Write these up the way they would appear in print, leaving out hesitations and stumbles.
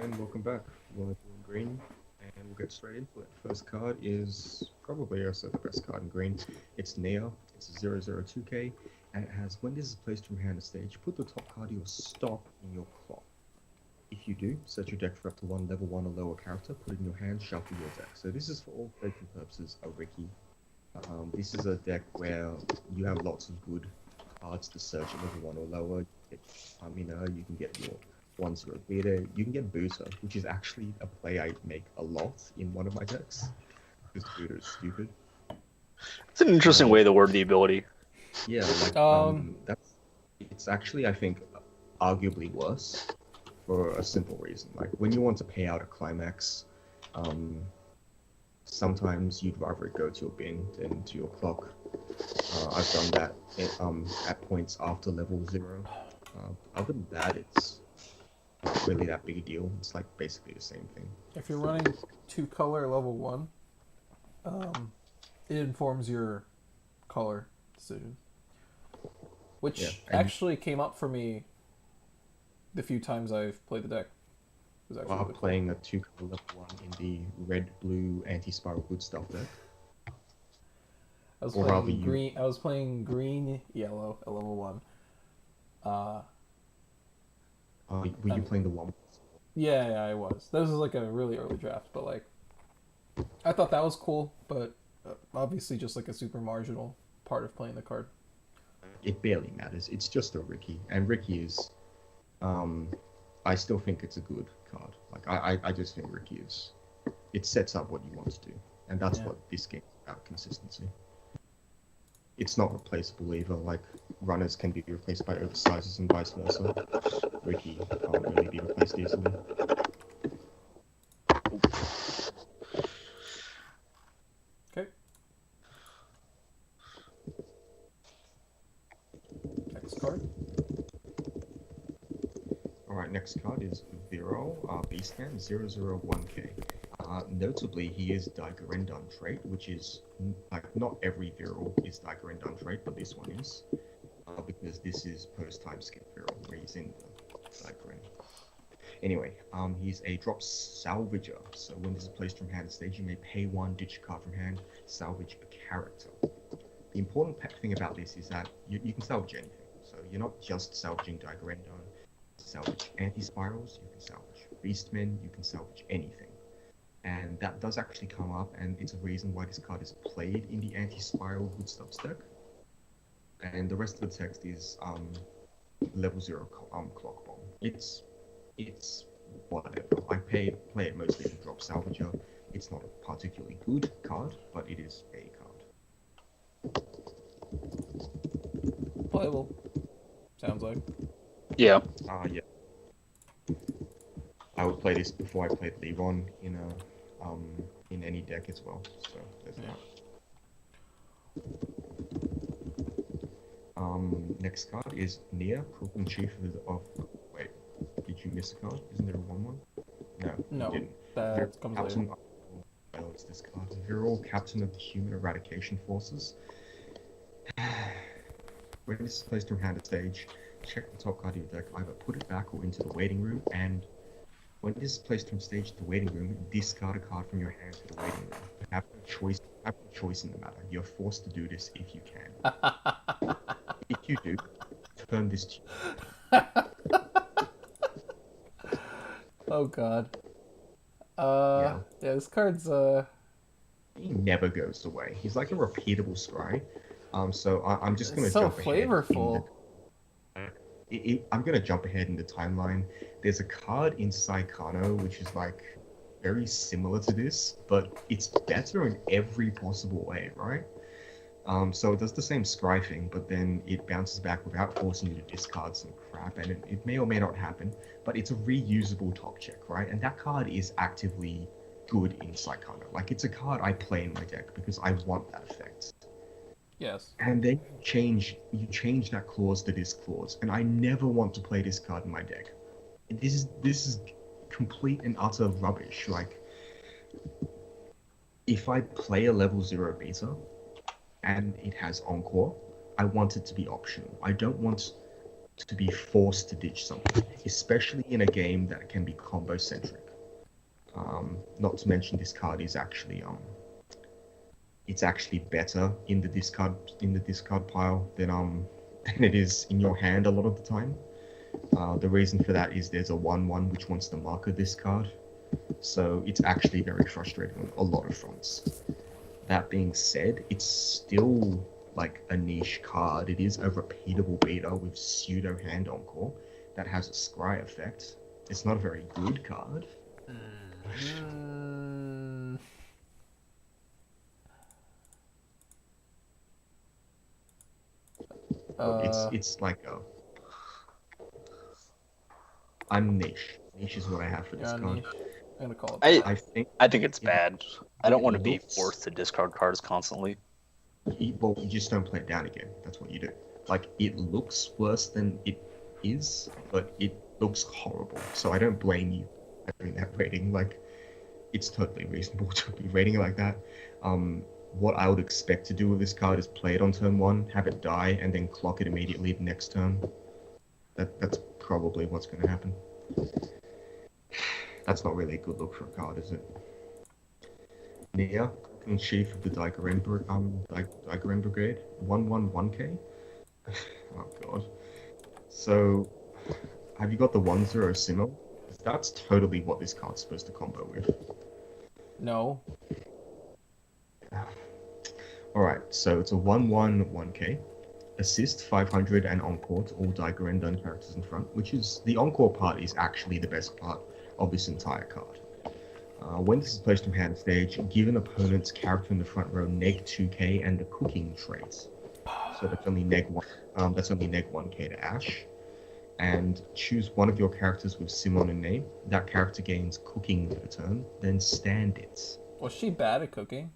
And welcome back. We're doing green, and we'll get straight into it. First card is probably also the best card in green. It's Neo. It's a 002K, and it has when this is placed from hand to stage, put the top card of your stock in your clock. If you do, set your deck for up to one level 1 or lower character, put it in your hand, shuffle your deck. So this is for all intents and purposes a Ricky. This is a deck where you have lots of good cards to search at level 1 or lower. You can get your 1-0 beta, you can get Booter, which is actually a play I make a lot in one of my decks, because Booter is stupid. It's an interesting way to word the ability. Yeah, it's actually, I think, arguably worse for a simple reason. Like, when you want to pay out a Climax, sometimes you'd rather it go to your bin than to your clock. I've done that at points after level 0. Other than that, it's not really that big a deal. It's like basically the same thing. If you're running 2-color level 1, it informs your color decision. Which actually came up for me the few times I've played the deck. While playing a 2-color level 1 in the red-blue anti-spiral good stuff deck. I was playing green, yellow at level 1. Were you playing the one? Yeah, I was. This was like a really early draft, but like, I thought that was cool, but obviously just like a super marginal part of playing the card. It barely matters. It's just a Ricky, and Ricky is, I still think it's a good card. Like I just think Ricky is, it sets up what you want to do, and that's what this game is about: consistency. It's not replaceable either. Like, runners can be replaced by oversizers and vice versa. Ricky can't really be replaced easily. Okay. Next card. Alright, next card is Vero, Beastman, 001K. Notably, he is Dagger trait, which is, like, not every Vero is Dagger trait, but this one is. Because this is post-time skip Vero, where he's in the Dagger. Anyway, he's a drop salvager, so when this is placed from hand to stage, you may pay 1, ditch a card from hand, salvage a character. The important thing about this is that you can salvage anything, so you're not just salvaging Dagger, salvage anti-spirals, you can salvage Beastmen, you can salvage anything. And that does actually come up, and it's a reason why this card is played in the anti-spiral good stuff deck. And the rest of the text is level 0 clock bomb. It's whatever. I play it mostly as a drop salvager. It's not a particularly good card, but it is a card. Playable. Sounds like. Yeah. Yeah. I would play this before I played Levon in any deck as well. So there's that. Next card is Nia, Crook and Chief of. Wait, did you miss a card? Isn't there a 1/1? No, you didn't. That comes later. Oh, it's this card. You're all Captain of the Human Eradication Forces. When this is placed from hand to stage, check the top card of your deck, either put it back or into the waiting room, and when this is placed from stage to the waiting room, discard a card from your hand to the waiting room. You have no choice in the matter. You're forced to do this if you can. If you do, turn this to Oh god. Yeah, this card's he never goes away. He's like a repeatable scry. So I'm just gonna so jump flavorful. I'm gonna jump ahead in the timeline. There's a card in Saikano which is like very similar to this, but it's better in every possible way, right? So it does the same scry thing, but then it bounces back without forcing you to discard some crap, and it may or may not happen, but it's a reusable top check, right? And that card is actively good in Saikano. Like, it's a card I play in my deck because I want that effect. Yes. And then you change that clause to this clause, and I never want to play this card in my deck. This is complete and utter rubbish. Like, if I play a level 0 beta and it has Encore, I want it to be optional. I don't want to be forced to ditch something, especially in a game that can be combo centric. Not to mention this card is actually it's actually better in the discard pile than than it is in your hand a lot of the time. The reason for that is there's a 1/1 which wants to marker this card, so it's actually very frustrating on a lot of fronts. That being said, it's still like a niche card. It is a repeatable beater with pseudo hand encore that has a scry effect. It's not a very good card. It's like a I'm niche. Niche is what I have for this card. Niche. I'm gonna call it. I think it's bad. I don't want to be looks- forced to discard cards constantly. Well, you just don't play it down again. That's what you do. Like, it looks worse than it is, but it looks horrible. So I don't blame you for doing that rating. Like, it's totally reasonable to be rating it like that. What I would expect to do with this card is play it on turn 1, have it die, and then clock it immediately the next turn. That's probably what's going to happen. That's not really a good look for a card, is it? Nia, Cooking Chief of the Dagger Brigade, 1/1/1K. Oh god. So, have you got the 1/0 Simo? That's totally what this card's supposed to combo with. No. Alright, so it's a 1/1/1K. Assist 500 and Encore to all Dagger and Dun characters in front, which is the Encore part is actually the best part of this entire card. When this is placed from hand stage, give an opponent's character in the front row neg 2k and the cooking trait. So that's only neg 1. That's only neg 1k to Ash. And choose one of your characters with Simon in name. That character gains cooking for the turn. Then stand it. Was she bad at cooking?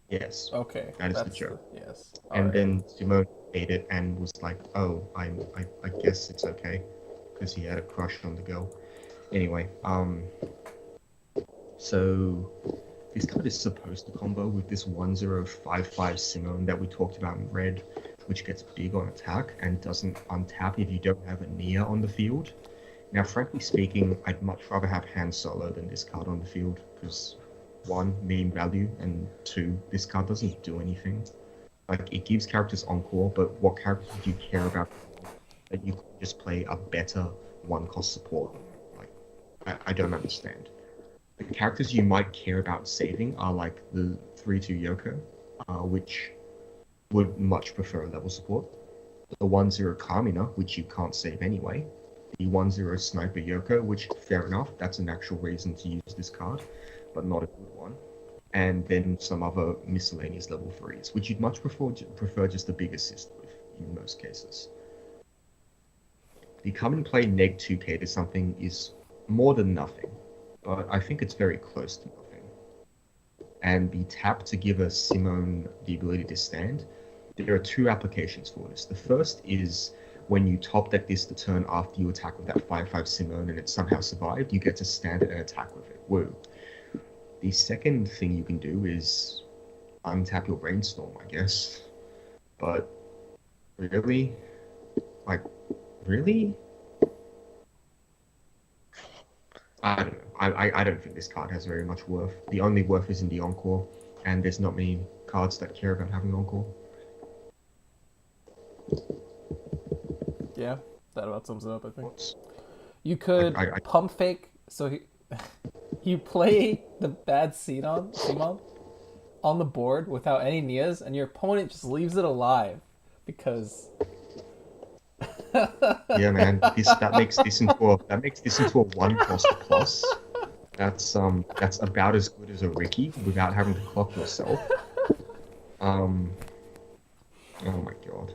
Yes. Okay. That is the joke. Yes. And then Simone ate it and was like, "Oh, I guess it's okay," because he had a crush on the girl. Anyway, so this card is supposed to combo with this 1/0/5/5 Simone that we talked about in red, which gets big on attack and doesn't untap if you don't have a Nia on the field. Now, frankly speaking, I'd much rather have Han Solo than this card on the field, because 1, meme value, and 2, this card doesn't do anything. Like, it gives characters encore, but what characters do you care about that you could just play a better 1-cost support? Like, I don't understand. The characters you might care about saving are like the 3/2 Yoko, which would much prefer level support. The 1/0 Kamina, which you can't save anyway. The 1/0 Sniper Yoko, which, fair enough, that's an actual reason to use this card, but not a good one. And then some other miscellaneous level 3s, which you'd much prefer just a big assist with, in most cases. The come and play neg 2k to something is more than nothing, but I think it's very close to nothing. And the tap to give a Simone the ability to stand, there are 2 applications for this. The first is when you top deck this the turn after you attack with that 5/5 Simone and it somehow survived, you get to stand it and attack with it. Woo. The second thing you can do is untap your Brainstorm, I guess. But really? Like, really? I don't know. I don't think this card has very much worth. The only worth is in the Encore, and there's not many cards that care about having Encore. Yeah, that about sums it up, I think. What's- You could I- pump fake, so you play the bad Simon on the board without any Nias, and your opponent just leaves it alive because. Yeah, man. That makes this into a 1-cost plus. That's about as good as a Ricky without having to clock yourself. Oh my god,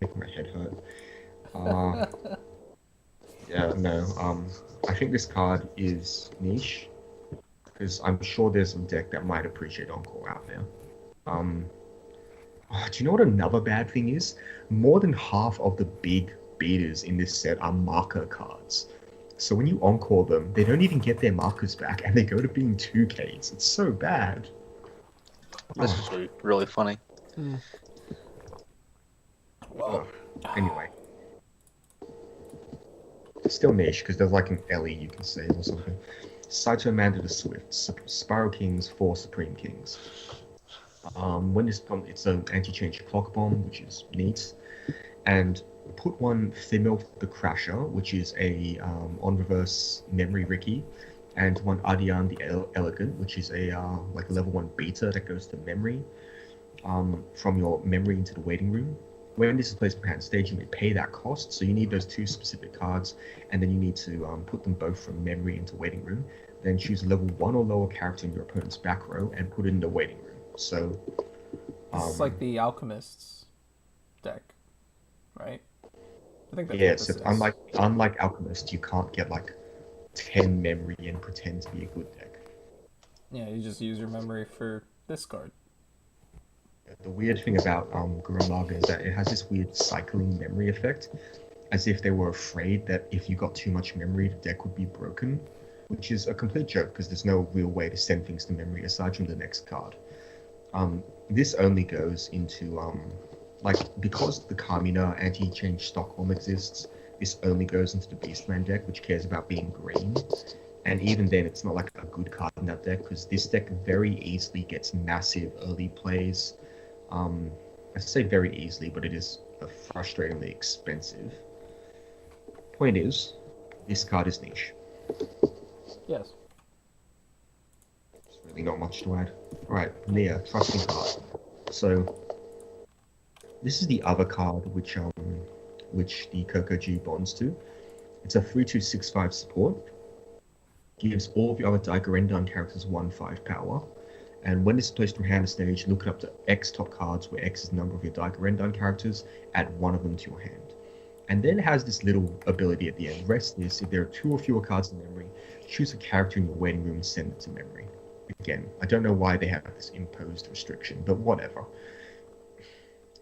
making my head hurt. Yeah, no. I think this card is niche because I'm sure there's some deck that might appreciate Encore out there. Do you know what another bad thing is? More than half of the big beaters in this set are marker cards. So when you Encore them, they don't even get their markers back, and they go to being 2Ks. It's so bad. This is really funny. Well, Anyway, still niche because there's like an Ellie you can save or something. Saito Amanda the Swift, Spiral Kings, 4 Supreme Kings. When this comes, it's an anti-change clock bomb, which is neat, and put one Thimil the Crasher, which is a on reverse memory Ricky, and one Adian the Elegant, which is a like a level 1 beta that goes to memory, from your memory into the waiting room. When this is placed on hand stage, you may pay that cost, so you need those 2 specific cards, and then you need to put them both from memory into waiting room. Then choose a level 1 or lower character in your opponent's back row and put it in the waiting room. So It's like the Alchemist's deck, right? I think that's yeah, what this so is. unlike Alchemist, you can't get like 10 memory and pretend to be a good deck. Yeah, you just use your memory for this card. The weird thing about Gurren Lagann is that it has this weird cycling memory effect, as if they were afraid that if you got too much memory, the deck would be broken, which is a complete joke because there's no real way to send things to memory aside from the next card. This only goes into like, because the Kamina anti-change Stockholm exists, this only goes into the Beastman deck, which cares about being green. And even then, it's not like a good card in that deck, because this deck very easily gets massive early plays. I say very easily, but it is frustratingly expensive. Point is, this card is niche. Yes. There's really not much to add. Alright, Nia, trusting card. So, this is the other card which the Coco G bonds to. It's a 3/2/6/5 support. Gives all of your other Dagger characters 1/5 power. And when it's placed from hand to stage, look it up to X top cards, where X is the number of your Dagger characters, add one of them to your hand. And then it has this little ability at the end. Rest is, if there are 2 or fewer cards in memory, choose a character in your waiting room and send it to memory. Again, I don't know why they have this imposed restriction, but whatever.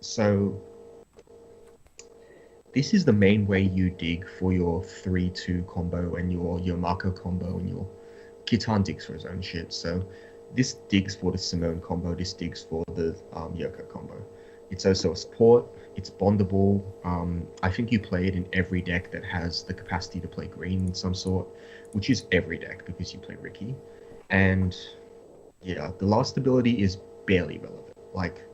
So, this is the main way you dig for your 3/2 combo and your Marco combo and your Kitan digs for his own shit. So this digs for the Simone combo, this digs for the Yoko combo. It's also a support, it's bondable. I think you play it in every deck that has the capacity to play green in some sort, which is every deck because you play Ricky. And yeah, the last ability is barely relevant. Like,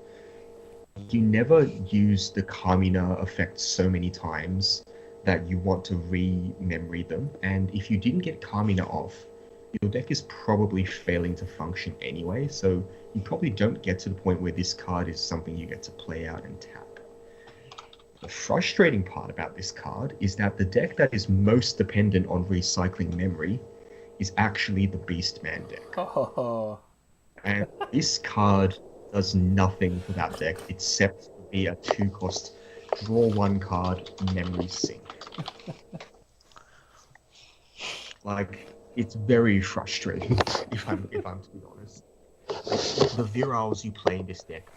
you never use the Kamina effect so many times that you want to re-memory them, and if you didn't get Kamina off, your deck is probably failing to function anyway, so you probably don't get to the point where this card is something you get to play out and tap. The frustrating part about this card is that the deck that is most dependent on recycling memory is actually the Beastman deck. Oh. And this card does nothing for that deck except be a 2-cost draw 1 card memory sink. Like, it's very frustrating if I'm to be honest. Like, the virals you play in this deck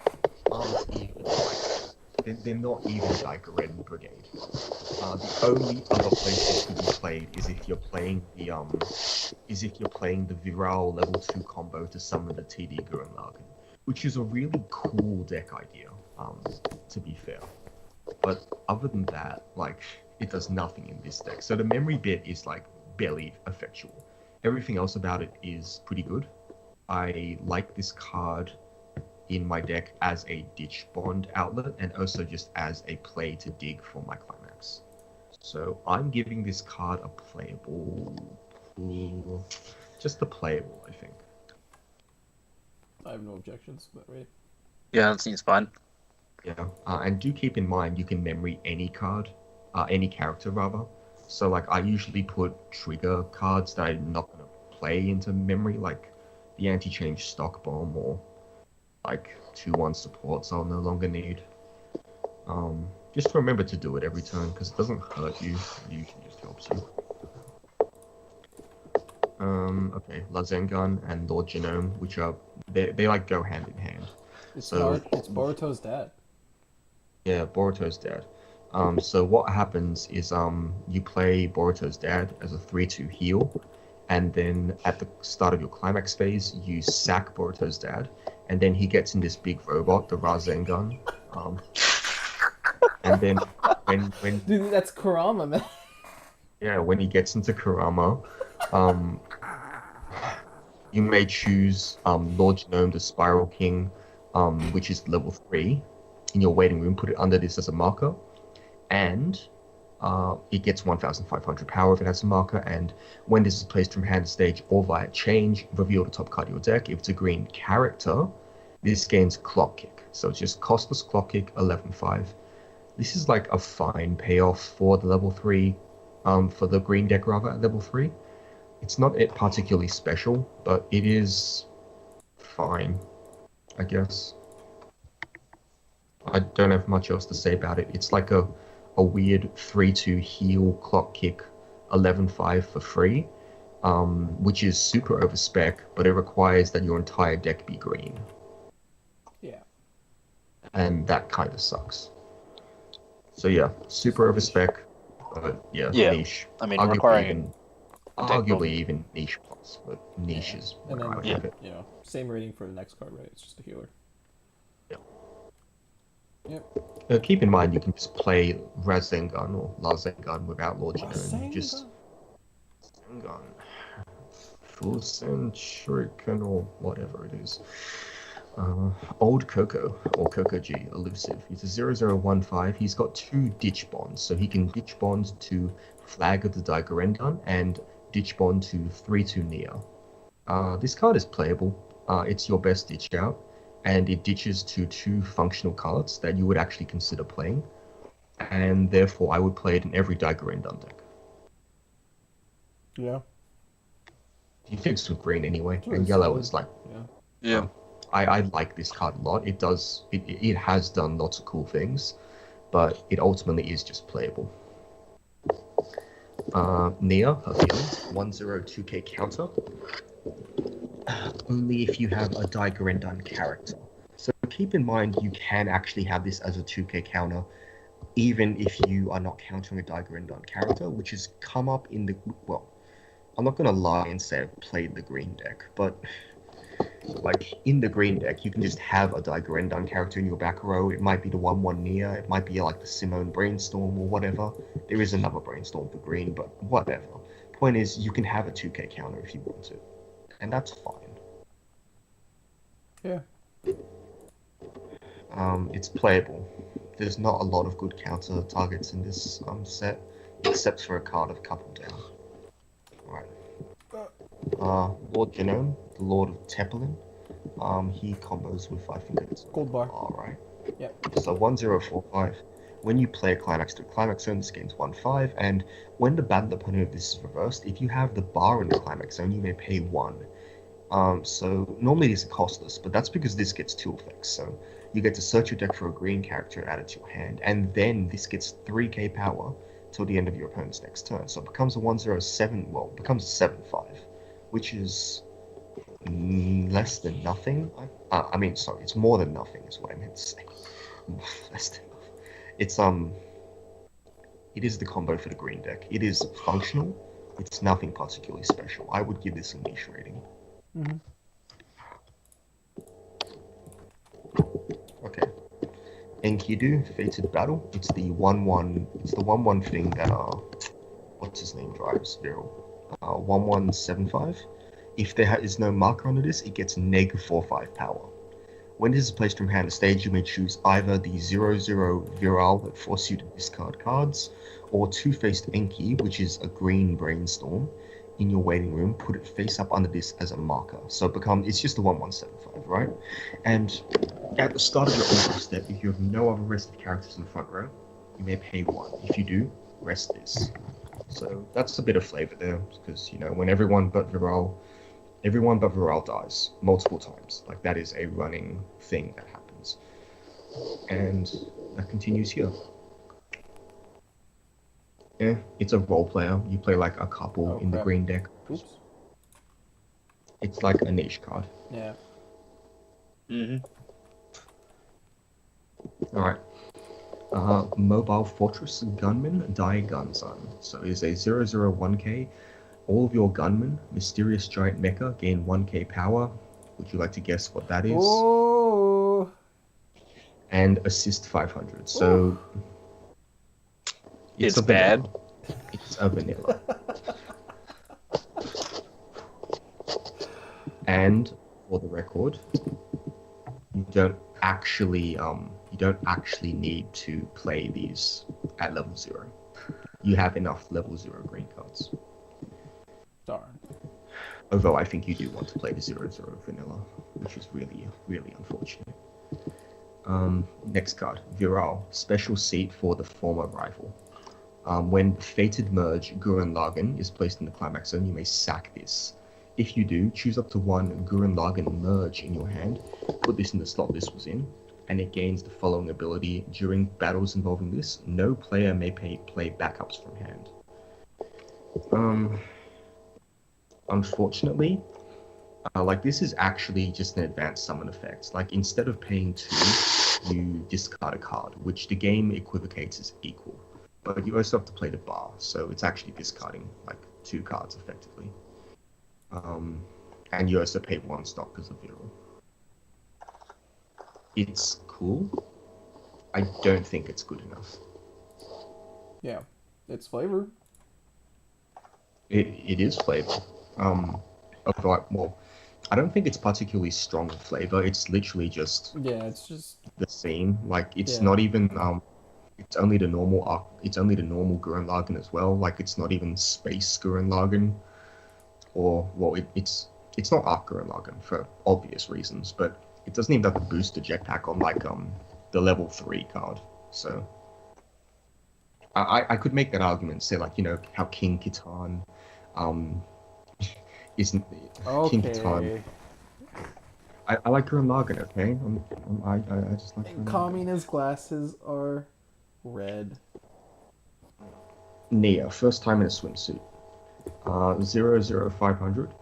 aren't even like, they're not even Gurren Brigade. The only other place it could be played is if you're playing the viral level 2 combo to summon the TD Gurren Lagann, which is a really cool deck idea, to be fair. But other than that, like, it does nothing in this deck. So the memory bit is like barely effectual. Everything else about it is pretty good. I like this card in my deck as a ditch bond outlet, and also just as a play to dig for my Climax. So I'm giving this card a playable, just a playable, I think. I have no objections, but right. Yeah, that seems fine. Yeah, and do keep in mind you can memory any card, any character rather. So like, I usually put trigger cards that I'm not gonna play into memory, like the anti-change stock bomb or like 2/1 supports I'll no longer need. Just remember to do it every turn because it doesn't hurt you. It usually just helps you. Okay, Lagann and Lord Genome, which are they like go hand in hand. It's So- it's Boruto's dad. Yeah, Boruto's dad. So what happens is you play Boruto's dad as a 3/2 heal, and then at the start of your climax phase, you sack Boruto's dad, and then he gets in this big robot, the Rasengan. And then when Dude, that's Kurama, man. Yeah, when he gets into Kurama, um, you may choose Lord Genome, the Spiral King, which is level 3 in your waiting room. Put it under this as a marker, and it gets 1,500 power if it has a marker. And when this is placed from hand to stage or via change, reveal the top card of your deck. If it's a green character, this gains Clock Kick. So it's just costless Clock Kick, 11/5. This is like a fine payoff for the level 3, for the green deck rather at level 3. It's not particularly special, but it is fine, I guess. I don't have much else to say about it. It's like a weird 3/2 heal clock kick 11/5 for free, which is super over spec, but it requires that your entire deck be green. Yeah. And that kind of sucks. So yeah, super over spec, but yeah, Yeah. niche. I mean, Arguably requiring arguably even niche plus, but niche Yeah. is And where I then, would yeah. have it. you know, same rating for the next card, right? It's just a healer. Keep in mind you can just play Rasengan or Lazengan without Lord Genome. Just Rasengan. Full Send Shuriken or whatever it is. Old Coco or Coco G, Elusive. He's a 0015. He's got 2 ditch bonds, so he can ditch bond to Flag of the Dagger and ditch bond to 3/2 Nia. This card is playable. It's your best ditch out, and it ditches to 2 functional cards that you would actually consider playing, and therefore I would play it in every Dagger deck. Yeah. He fits with green anyway, It's really and yellow solid. is like. Yeah. Yeah. I like this card a lot. It has done lots of cool things, but it ultimately is just playable. Nia, her feelings, 1/02k counter. Only if you have a Dagger character. So keep in mind you can actually have this as a 2k counter, even if you are not countering a Dagger character, which has come up in the I'm not gonna lie and say I've played the green deck, but like in the green deck, you can just have a Dagger character in your back row. It might be the 1/1 Nia, it might be like the Simone Brainstorm or whatever. There is another Brainstorm for green, but whatever. Point is, you can have a 2k counter if you want to, and that's fine. Yeah. It's playable. There's not a lot of good counter targets in this set, except for a card of Couple Down. Alright. Lord Genome, the Lord of Tepelin. He combos with, I think it's Gold bar. Alright. Yep. So 1045. When you play a Climax to Climax Zone, this gains 1/5, and when the battle opponent of this is reversed, if you have the bar in the Climax Zone, you may pay 1. So normally these are costless, but that's because this gets 2 effects. So you get to search your deck for a green character and add it to your hand, and then this gets 3k power till the end of your opponent's next turn. So it becomes a 1/07, well, it becomes a 7/5, which is less than nothing. I mean, sorry, it's more than nothing is what I meant to say. Less than nothing. It's it is the combo for the green deck. It is functional. It's nothing particularly special. I would give this a niche rating. Mm-hmm. Okay. Enkidu, Fated Battle. It's the 1/1. It's the 1/1 thing that what's his name drives Viral. 1175. If there is no marker under this, it gets -4/5 power. When this is placed from hand to stage, you may choose either the 0/0 Viral that forces you to discard cards, or Two-Faced Enki, which is a green Brainstorm, in your waiting room. Put it face up under this as a marker. So it's just the 1175, right? And at the start of your order step, if you have no other rested characters in the front row, you may pay 1. If you do, rest this. So that's a bit of flavor there, because when everyone but Viral dies multiple times. Like that is a running thing that happens, and that continues here. Yeah, it's a role player. You play like a couple in the green deck. Oops. It's like a niche card. Yeah. Mm-hmm. All right. Mobile Fortress Gunman Die Gunzan. So it is a 0/01k. All of your gunmen, Mysterious Giant Mecha, gain 1k power. Would you like to guess what that is? Oh. And assist 500. So It's a bad. vanilla. It's a vanilla. And for the record, you don't actually need to play these at level 0. You have enough level 0 green cards. Darn. Although I think you do want to play the 0/0 vanilla, which is really, really unfortunate. Next card, Viral, special seat for the former rival. When Fated Merge Gurren Lagann is placed in the Climax Zone, you may sack this. If you do, choose up to one Gurren Lagann Merge in your hand, put this in the slot this was in, and it gains the following ability. During battles involving this, no player may play backups from hand. Unfortunately, like this is actually just an advanced summon effect. Like instead of paying 2, you discard a card, which the game equivocates as equal. But you also have to play the bar, so it's actually discarding like 2 cards effectively. And you also pay 1 stock because of Viral. It's cool. I don't think it's good enough. Yeah, it's flavor. It is flavor. Well, I don't think it's particularly strong flavor. It's literally just it's just the theme. Like it's Yeah. not even it's only the normal Gurren Lagann as well. Like it's not even Space Gurren Lagann, or well, it's not Arc Gurren Lagann for obvious reasons, but it doesn't even have the booster jetpack on like the level 3 card. So I could make that argument, say like how King Kitan isn't King Kitan. okay. I like Gurren Lagann, okay? I just like Gurren Lagann. Kamina's glasses are red. Nia, first time in a swimsuit. 00500.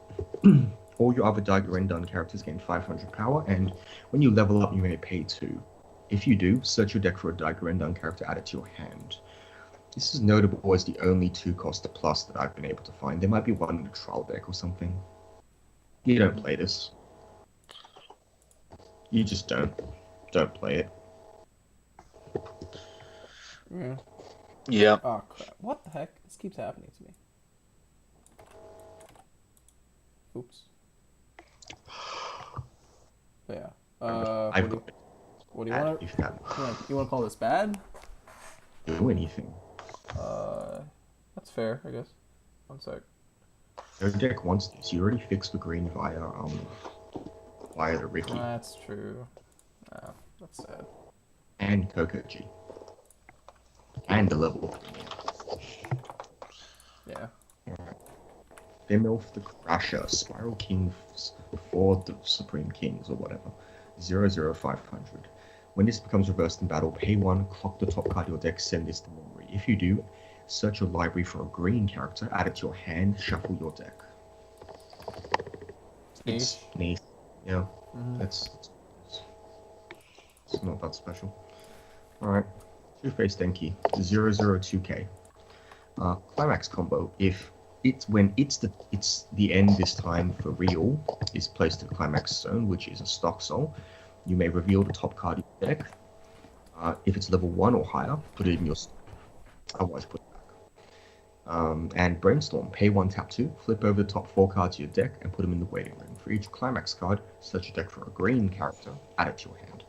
All your other Dagger Rendon characters gain 500 power, and when you level up, you may pay 2. If you do, search your deck for a Dagger Rendon character added to your hand. This is notable as the only 2-coster plus that I've been able to find. There might be one in a trial deck or something. You don't play this. You just don't. Don't play it. Yeah. Yeah. Oh crap! What the heck? This keeps happening to me. Oops. But yeah. I've What do you want to? if that You want to call this bad? do anything. That's fair, I guess. One sec. Your deck wants this. You already fixed the green via the Ricky That's true. That's sad. and Coco G. And the level of Yeah. Alright. Bimilf the Crusher, Spiral King for the Supreme Kings or whatever. 00500. When this becomes reversed in battle, pay 1, clock the top card of your deck, send this to memory. If you do, search your library for a green character, add it to your hand, shuffle your deck. It's nice. Yeah, it's not that special. Alright, Two-Faced Enki, 002k. Climax Combo, when it's the end this time for real, is placed in the Climax Zone, which is a stock soul. You may reveal the top card of your deck. If it's level 1 or higher, put it in your stock. Otherwise, put it back. And Brainstorm, pay 1, tap 2, flip over the top 4 cards of your deck and put them in the waiting room. For each Climax card, search your deck for a green character, add it to your hand.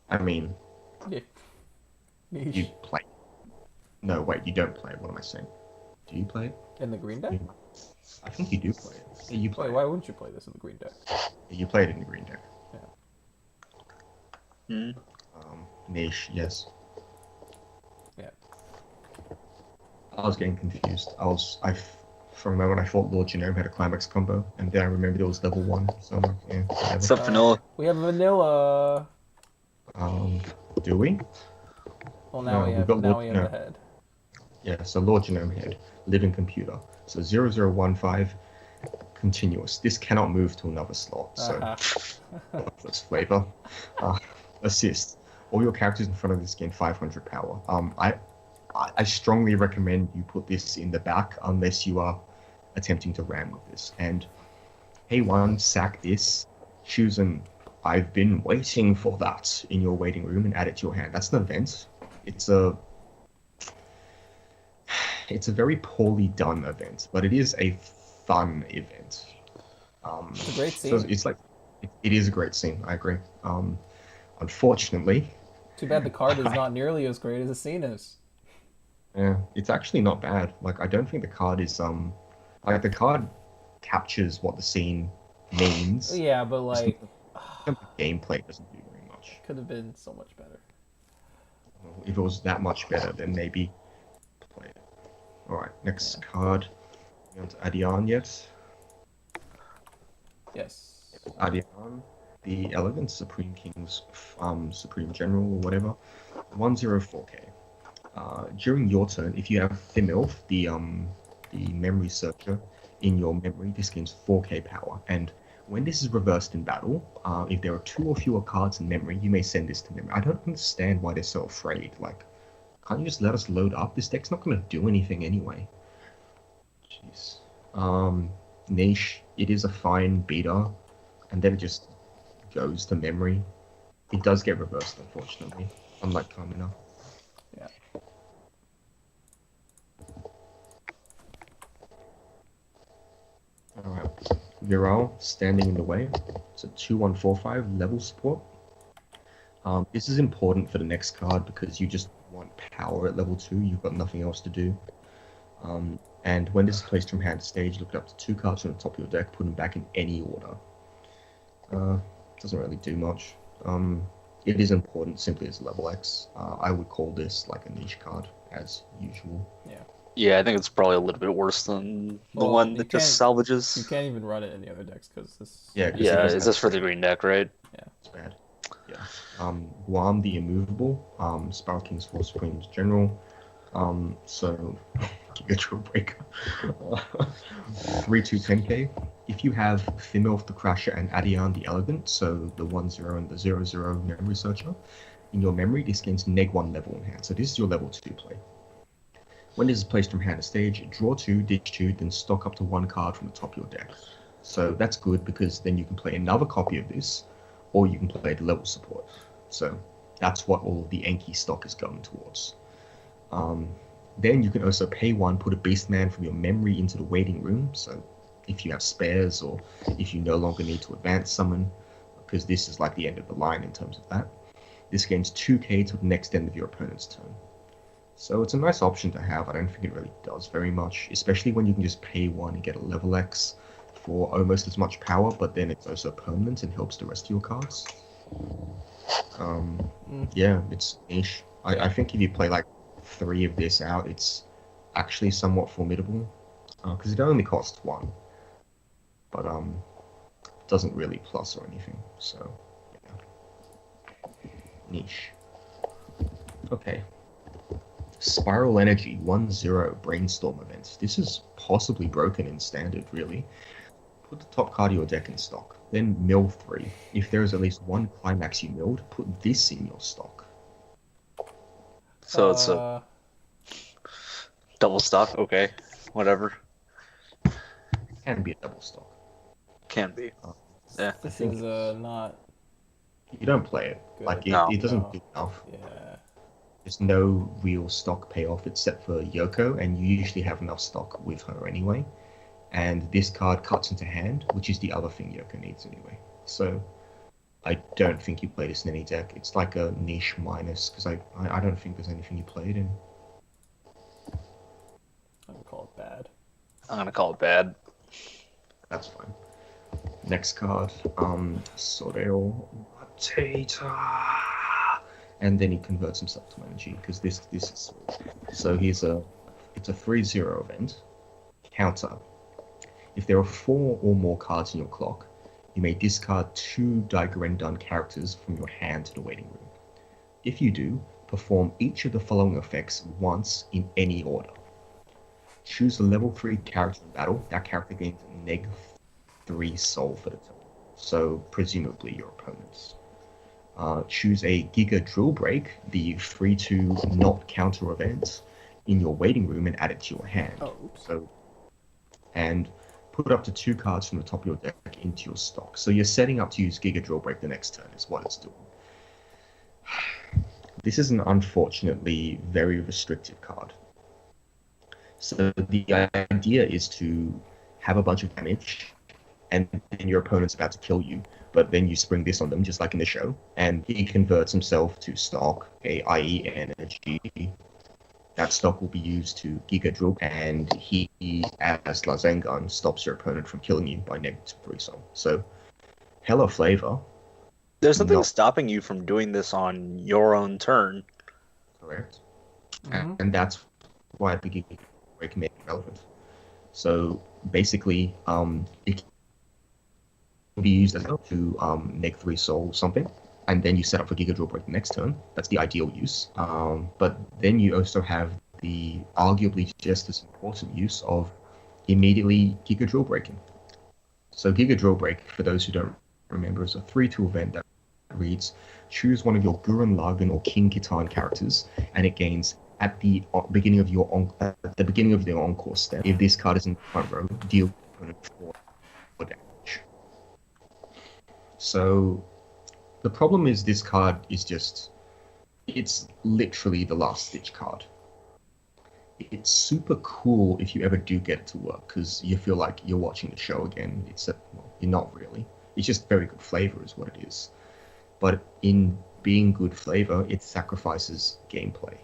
I mean, Yeah. you play. No, wait, you don't play it. What am I saying? Do you play it? In the green deck? I think you do play it. Yeah, you play Wait, it. why wouldn't you play this in the green deck? Yeah, you play it in the green deck. Mm. Niche, yes. Yeah. I was getting confused. For a moment I thought Lord Genome had a Climax combo, and then I remembered it was level 1. So I'm like, yeah, whatever. What's up, Vanilla? We have vanilla. Do we? Well, now No, we we've have got now Lord- we have no. the head. Yeah, so Lord Genome Head, Living Computer. So 0015, continuous. This cannot move to another slot, so that's flavor. Assist. All your characters in front of this gain 500 power. I strongly recommend you put this in the back unless you are attempting to ram with this. And hey, one, sack this, choose an I've been waiting for that in your waiting room and add it to your hand. That's an event. It's a it's a very poorly done event, but it is a fun event. It's a great So scene. it's like it is a great scene. I agree. Unfortunately, Too bad the card is not nearly as great as the scene is. yeah, it's actually not bad. Like I don't think the card is like the card captures what the scene means. Yeah, but Just in like, terms of gameplay, it doesn't do very much. could have been so much better. If it was that much better, then maybe play it. All right, next Yeah. card. You want Adian yet? Yes. Adian, the Elegant Supreme King's Supreme General or whatever. 104k. During your turn, if you have Thimilf, the memory searcher, in your memory, this gains 4k power. And when this is reversed in battle, if there are 2 or fewer cards in memory, you may send this to memory. I don't understand why they're so afraid. Like, can't you just let us load up? This deck's not going to do anything anyway. Jeez. Niche, it is a fine beater, and then it just goes to memory. It does get reversed, unfortunately, unlike Kamina. Yeah. Alright, Viral, standing in the way. It's a 2145 level support. This is important for the next card because you just want power at level 2, you've got nothing else to do. And when this is placed from hand to stage, look up to 2 cards from the top of your deck, put them back in any order. Doesn't really do much. It is important simply as level X. I would call this like a niche card, as usual. Yeah. Yeah, I think it's probably a little bit worse than the Well, one you that just can't- salvages. You can't even run it in the other decks because this. Yeah, 'cause it Yeah, doesn't is have this for the green deck, right? It's bad. Yeah. Guam the Immovable, Spiral King's Four Supremes General. So Giga Drill Breaker. 3-2-10k. If you have Thimilf the Crasher and Adian the Elegant, so the 1-0 and the 0-0 memory searcher, in your memory, this gains -1 level in hand. So this is your level 2 play. When this is placed from hand to stage, draw 2, ditch 2, then stock up to 1 card from the top of your deck. So that's good because then you can play another copy of this, or you can play the level support. So that's what all of the Enki stock is going towards. Then you can also pay 1, put a Beastman from your memory into the waiting room. So if you have spares or if you no longer need to advance summon, because this is like the end of the line in terms of that. This gains 2k to the next end of your opponent's turn. So it's a nice option to have. I don't think it really does very much, especially when you can just pay 1 and get a level X for almost as much power, but then it's also permanent and helps the rest of your cards. Yeah, it's niche. I think if you play like 3 of this out, it's actually somewhat formidable, because it only costs 1, but doesn't really plus or anything, so yeah. Niche. Okay. Spiral Energy 1-0 Brainstorm event. This is possibly broken in standard, really. Put the top card of your deck in stock. Then mill 3. If there is at least 1 climax you milled, put this in your stock. So it's a double stock. Okay, whatever. Can be a double stock. Can be. Yeah. This think- is not. You don't play it. Good. Like, No. it doesn't No. do enough. Yeah. There's no real stock payoff except for Yoko, and you usually have enough stock with her anyway. And this card cuts into hand, which is the other thing Yoko needs anyway. So I don't think you play this in any deck. It's like a niche minus, because I don't think there's anything you played in. I would call it bad. I'm gonna call it bad. That's fine. Next card, Soreo Rotator. And then he converts himself to energy, because this is sweet. So it's a 3-0 event. Counter. If there are 4 or more cards in your clock, you may discard 2 Dagger characters from your hand to the waiting room. If you do, perform each of the following effects once in any order. Choose a level 3 character in battle. That character gains -3 soul for the turn. So presumably your opponent's. Choose a Giga Drill Break, the 3-2 not counter event, in your waiting room and add it to your hand. Oh, oops. So, and put up to 2 cards from the top of your deck into your stock. So you're setting up to use Giga Drill Break the next turn, is what it's doing. This is an unfortunately very restrictive card. So the idea is to have a bunch of damage, and then your opponent's about to kill you, but then you spring this on them, just like in the show, and he converts himself to stock, i.e. energy. That stock will be used to Giga Drill, and he, as Lagann, stops your opponent from killing you by -3 soul. So, hella flavor. There's something No. stopping you from doing this on your own turn. Correct. Mhm. And that's why the Giga Break made it relevant. So, basically, it can be used as well to -3 soul something, and then you set up for Giga Drill Break the next turn. That's the ideal use. But then you also have the arguably just as important use of immediately Giga Drill Breaking. So Giga Drill Break, for those who don't remember, is a 3/2 event that reads: choose one of your Gurren Lagann or King Kitan characters, and it gains at the beginning of your encore step. If this card is in the front row, deal 4 damage. So the problem is this card is it's literally the last ditch card. It's super cool if you ever do get it to work, because you feel like you're watching the show again, except, well, you're not really. It's just very good flavor is what it is. But in being good flavor, it sacrifices gameplay.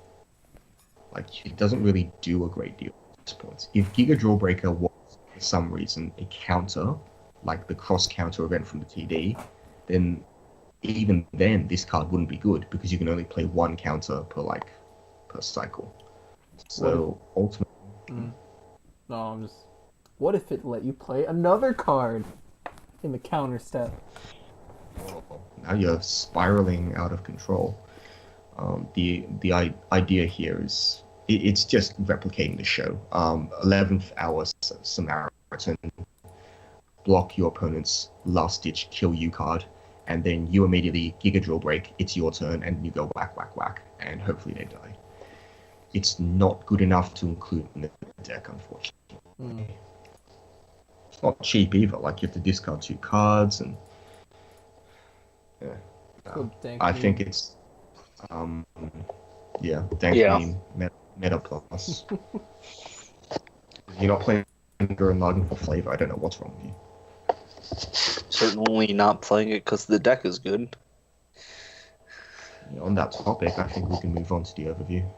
Like, it doesn't really do a great deal at this point. If Giga Drawbreaker was, for some reason, a counter, like the cross-counter event from the TD, then even then this card wouldn't be good, because you can only play one counter per cycle. So ultimately, No, I'm just. What if it let you play another card in the counter step? now you're spiraling out of control. The idea here is it's just replicating the show. 11th hour Samaritan, block your opponent's last ditch kill you card, and then you immediately Giga Drill Break. It's your turn, and you go whack whack whack, and hopefully they die. It's not good enough to include in the deck, unfortunately. It's not cheap either. Like, you have to discard 2 cards, and I think it's dank meme meta plus. You're not playing Gurren Lagann for flavor. I don't know what's wrong with you. Certainly not playing it because the deck is good. On that topic, I think we can move on to the overview.